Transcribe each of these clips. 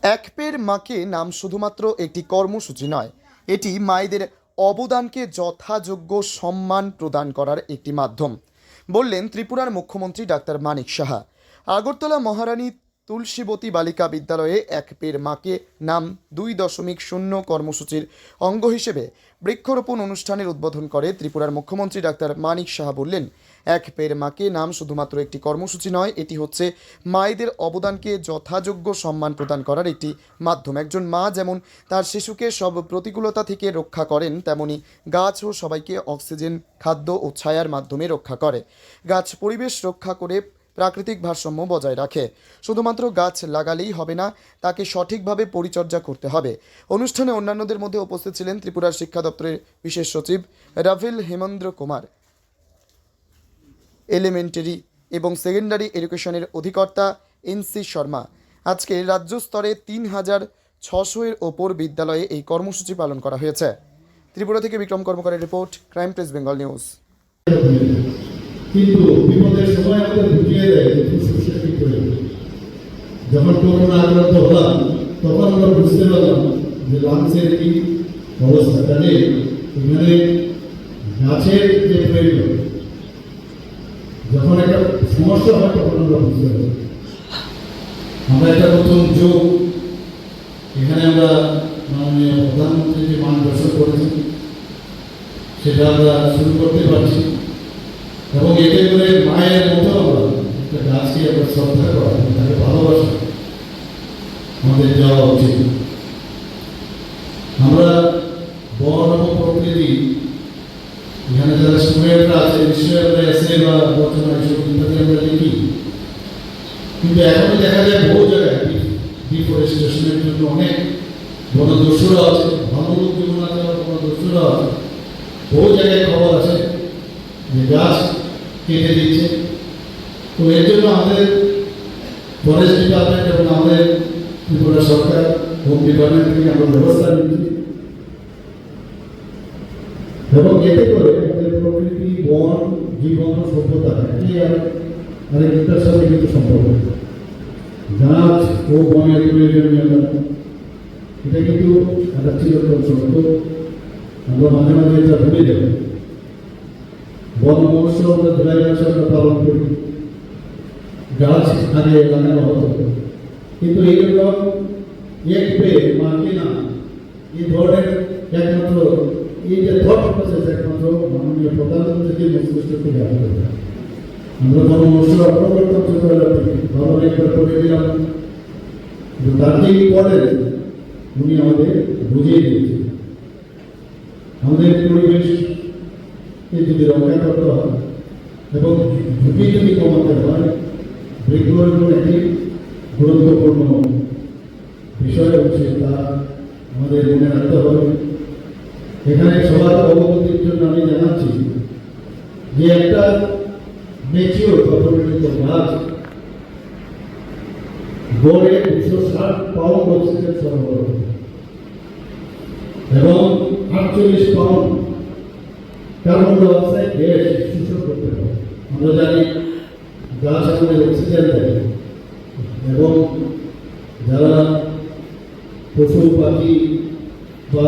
এক পের মাকে নাম শুধুমাত্র একটি কর্মসূচি নয়, এটি মায়েদের অবদানকে যথাযোগ্য সম্মান প্রদান করার একটি মাধ্যম, বললেন ত্রিপুরার মুখ্যমন্ত্রী ডাক্তার মানিক সাহা। আগরতলা মহারানী তুলসীবতী বালিকা বিদ্যালয়ে এক পের মাকে নাম 2.0 কর্মসূচির অঙ্গ হিসেবে বৃক্ষরোপণ অনুষ্ঠানের উদ্বোধন করে ত্রিপুরার মুখ্যমন্ত্রী ডাক্তার মানিক সাহা বললেন, এক পের মাকে নাম শুধুমাত্র একটি কর্মসূচি নয়, এটি হচ্ছে মায়েদের অবদানকে যথাযোগ্য সম্মান প্রদান করার একটি মাধ্যম। একজন মা যেমন তার শিশুকে সব প্রতিকূলতা থেকে রক্ষা করেন, তেমনি গাছও সবাইকে অক্সিজেন, খাদ্য ও ছায়ার মাধ্যমে রক্ষা করে। গাছ পরিবেশ রক্ষা করে প্রাকৃতিক ভারসাম্য বজায় রাখে। শুধুমাত্র গাছ লাগালেই হবে না, তাকে সঠিকভাবে পরিচর্যা করতে হবে। অনুষ্ঠানে অন্যান্যদের মধ্যে উপস্থিত ছিলেন ত্রিপুরার শিক্ষা দপ্তরের বিশেষ সচিব রাভিল হেমেন্দ্র কুমার, এলিমেন্টারি এবং সেকেন্ডারি এডুকেশনের অধিকর্তা এনসি শর্মা। আজকে রাজ্য স্তরে 3600 এর ওপর বিদ্যালয়ে এই কর্মসূচি পালন করা হয়েছে। ত্রিপুরা থেকে বিক্রম কর্মকারের report, crime press Bengal news. কিন্তু বিপদের সময় আমাদের ঢুকিয়ে দেয় যখন করোনা আক্রান্ত হলাম, তখন আমরা বুঝতে পারলাম যে লাংসের কি অবস্থা। কাজে এখানে গাছের যে প্রয়োজন, যখন একটা সমস্যা হয় তখন আমরা বুঝতে পারি। আমরা একটা নতুন যুগ, এখানে আমরা মাননীয় প্রধানমন্ত্রী যে মার্গদর্শন করেছেন সেটা আমরা শুরু করতে পারছি, এবং এতে করে মায়ের মতো আমরা একটা গাছকে আমরা শ্রদ্ধা করা, তাকে ভালোবাসা আমাদের দেওয়া উচিত। আমরা বন এবং প্রকৃতি, এখানে যারা স্টুডেন্টরা আছে নিশ্চয়ই আমরা এসে বা বর্তমান এসব ইত্যাদি আমরা লিখি, কিন্তু এখনো দেখা যায় বহু জায়গায় ডিফরেস্টেশনের জন্য অনেক বনদস্যুরা আছে, ভালো লোক জীবন আছে, বনদস্যুরা আছে। বহু জায়গায় খবর আছে যে গাছ কেটে দিচ্ছে। তো এর জন্য আমাদের ফরেস্ট ডিপার্টমেন্ট এবং আমাদের ত্রিপুরা সরকার হোম ডিপার্টমেন্ট থেকে আমরা ব্যবস্থা নিচ্ছি, এবং এতে করে আমাদের প্রকৃতি, বন, জীবন, সভ্যতা আরেকটার সাথে কিন্তু সম্পর্ক। গাছ ও বনের প্রয়োজনীয়তা এটা কিন্তু একটা চিরন্তন সত্য, আমরা মাঝে মাঝে এটা ভুলে যাব। বন মহোৎসব আমরা জুলাই মাসে আমরা পালন করি, গাছ আগে লাগানো হতো, কিন্তু এইরকম এক পেয়ে মাকে না, এই ধরনের একমাত্র এই যে থট প্রসেস একমাত্র মাননীয় প্রধানমন্ত্রীকে মস্তিষ্ক থেকে আসতে হবে। আমরা বন মহোৎসব আপনার করতাম ছোটবেলা থেকে, ভালো একবার করে দিলাম, দার্জিলিং পরে উনি আমাদের বুঝিয়ে দিয়েছে আমাদের পরিবেশকে যদি রক্ষা করতে হয় এবং ঝুঁকি যদি কমাতে হয়, বৃক্ষরোপণ একটি গুরুত্বপূর্ণ বিষয় হচ্ছে, তা আমাদের মনে রাখতে হবে। এখানে সবার অবগতির জন্য আমি জানাচ্ছি যে একটা ম্যাচিওর বা পরিণত গাছ গড়ে 260 পাউন্ড অক্সিজেন সরবরাহ এবং 48 পাউন্ড কার্বন ডাইঅক্সাইড গ্যাস শোষণ করতে পারে। আমরা জানি গাছ আমাদের অক্সিজেন দেয়, এবং যারা পশু পাখি বা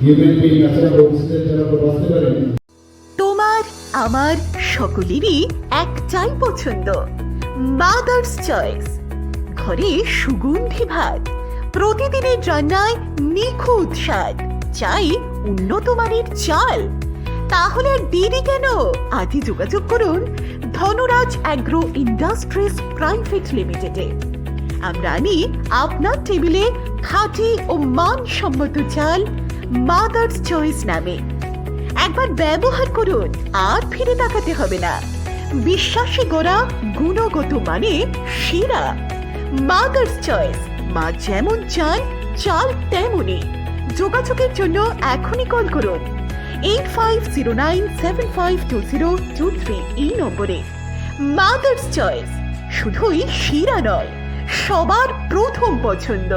হিউম্যান বিং আছে, অক্সিজেন ছাড়া বাঁচতে পারে না। তোমার আমার সকলেরই একটাই পছন্দ, মাদার্স চয়েস। ঘরে সুগন্ধি ভাত, প্রতিদিনের রান্নায় নিখুঁত স্বাদ, চাই উন্নত মানের চাল। তাহলে আর দেরি কেন? আজই যোগাযোগ করুন ধনরাজ অ্যাগ্রো ইন্ডাস্ট্রিজ প্রাইভেট লিমিটেডে। আমরা আনি আপনার টেবিলে খাঁটি ও মানসম্মত চাল মাদার্স চয়েস নামে। একবার ব্যবহার করুন, আর ফিরে তাকাতে হবে না। বিশ্বাসী গোড়া, গুণগত মানে সেরা। মাদার্স চয়েস, মা যেমন চান চাল তেমনই। যোগাযোগের জন্য এখনই কল করুন 8509752023 এই নম্বরে। মাদার্স চয়েস শুধুই সেরা নয়, সবার প্রথম পছন্দ।